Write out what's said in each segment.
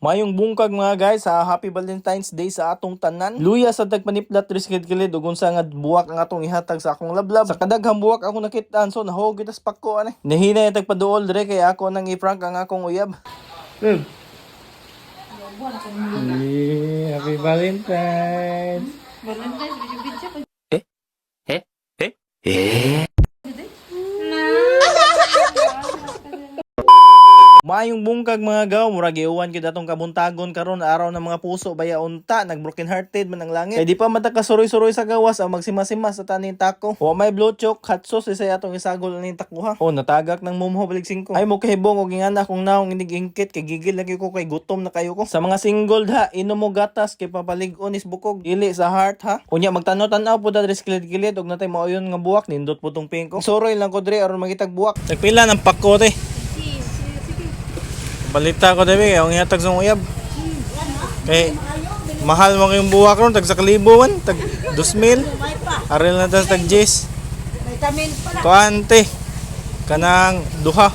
Mayong bungkag mga guys sa Happy Valentine's Day sa atong tanan. Luya sa tagpaniplat riskid-kilid ug unsa nga buwak ang atong ihatag sa akong lablab. Sa kadaghang buwak ako nakitaan so nahog gitas pakko ani. Nahina yung tagpaduol dire kay ako nang i-prank ang akong uyab. Happy Valentine's. Valentine's, video-video ko. Maayong bungkag mga gaw, murag iuwan gyud atong kabuntagon karon araw ng mga puso baya unta, nag broken hearted man ang langit. Kay di pa matagkasuroy-suroy sa gawas ang magsimasimas sa taning tako. Wa may blue chalk, hot sauce isa atong isagol aning takuha. O natagak ng mumho balik 5. Ay mo kahibong og ingana kung naong inig-ingkit kay gigil lagi ko kay gutom na kayo ko. Sa mga single ha, inom mo gatas kay papalig-on is bukog. Dili sa heart ha. Unya magtanaw-tanaw po dadre kilid-kilid og natay maoyon nga buwak nindot putong pingko. Suroy lang ko dre aron magitag buwak. Nagpila ng pakote. Balita ko debe, ang ihatag sa uyab. Kay mahal mo kayong buwak ron, tag sa kalibuan, tag 2,000. Aril na tas tag 10. Vitamin pala. Kuante kanang duha.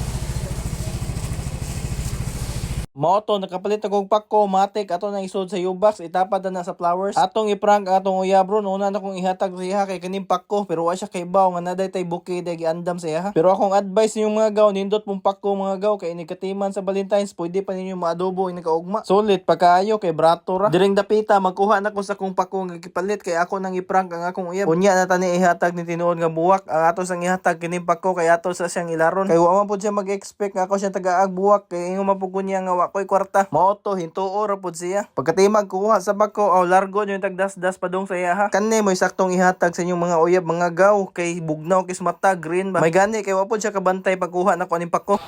Moto nakapalit akong pakko matik ato na isod sa U-box itapad na sa flowers. Atong i-prank atong uyab ron una na kong ihatag sa iya kay kaning pakko pero wa siya kay baw nga naday tay bukid ay giandam sa iya. Pero akong advice niyo mga gaw nindot pong pakko mga gaw kay inigatiman sa Valentine's pwede pa ninyo maadobo ing nakaugma. Sulit pagkaayo kay brato ra. Diring dapita magkuha na ko sa kong pakko nga gipalit kay ako nang i-prank ang akong uyab. Unya na tani ihatag ni tinuod nga buwak ang ato sang ihatag kining pakko kay ato sa siyang ilaron. Kay wa man pud siya mag-expect nga ako siya tagaag buwak kay ingon mapugod niya nga ko'y kwarta. Moto, hintuo ra pud siya. Pagkatimag kuha sa bako, aw largo nyo yung tagdas-das padong sa iya ha. Kani mo saktong ihatag sa inyong mga uyab, mga gaw, kay bugnaw, kis mata, green ba. May gani, kay wapod siya kabantay pagkuha na ko aning pako.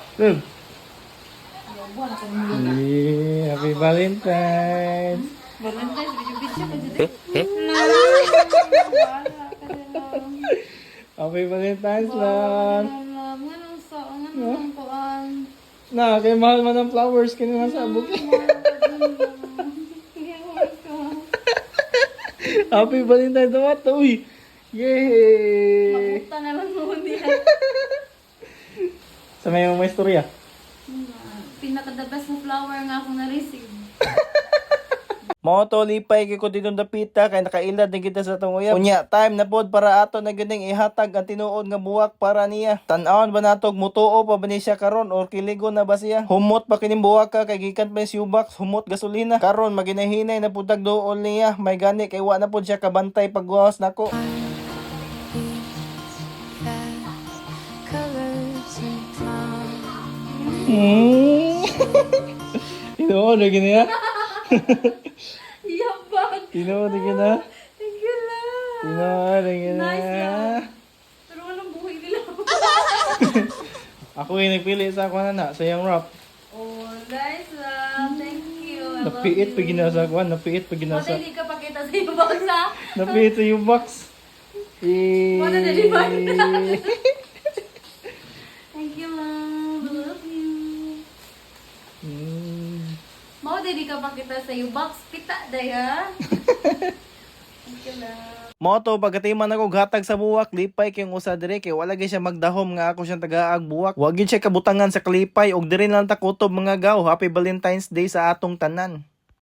Happy Valentine's. Valentine's, video-video ko dito. Happy Valentine's lang. Anong sa, anong kuan. Na, kay mahal man ang flowers, kini sa bukid. Happy Valentine's naman to, uy. Yay! Mabuta na lang mo niya. Sa may mga istorya. Pinaka-the best na flower nga akong na-receive. Moto lipay kay ko ditong dapita kay nakailad na kita sa tong uyab. Unya time na pod para ato na ganing ihatag ang tinuod nga buwak para niya. Tan-awon ba natog mutuo pa ba ni siya karon or kiligo na ba siya? Humot pa kining buwak ka kay gikan pa si U-box, humot gasolina. Karon maginahinay na pud tag duol niya. May gani kay wa na pod siya kabantay pagwawas nako. Tinuod lagi niya. Yabag! Tinuod lagi na. Thank you lang! Tinuod lagi na. Nice lang! Pero walang buhay nila. Ako yung nagpili sa ako na sa yung rap. Oh, nice lang! Thank you! I love Napiit you. pa ginasa ko, napiit pa ginasa. Mata hindi ka pakita sa iyo box ha? Napiit sa yung box. Mata na di ba? Thank you lang! I love you! Mao di ka pakita sa iyo box. Pita day ha? Thank you lang! Moto pagkatiman ako gatag sa buwak, lipay kay usa dire kay wala gyud siya magdahom nga ako siyang tagaag buwak. Wa gyud siya kabutangan sa kalipay og dire lang ta kutob mga gaw. Happy Valentine's Day sa atong tanan.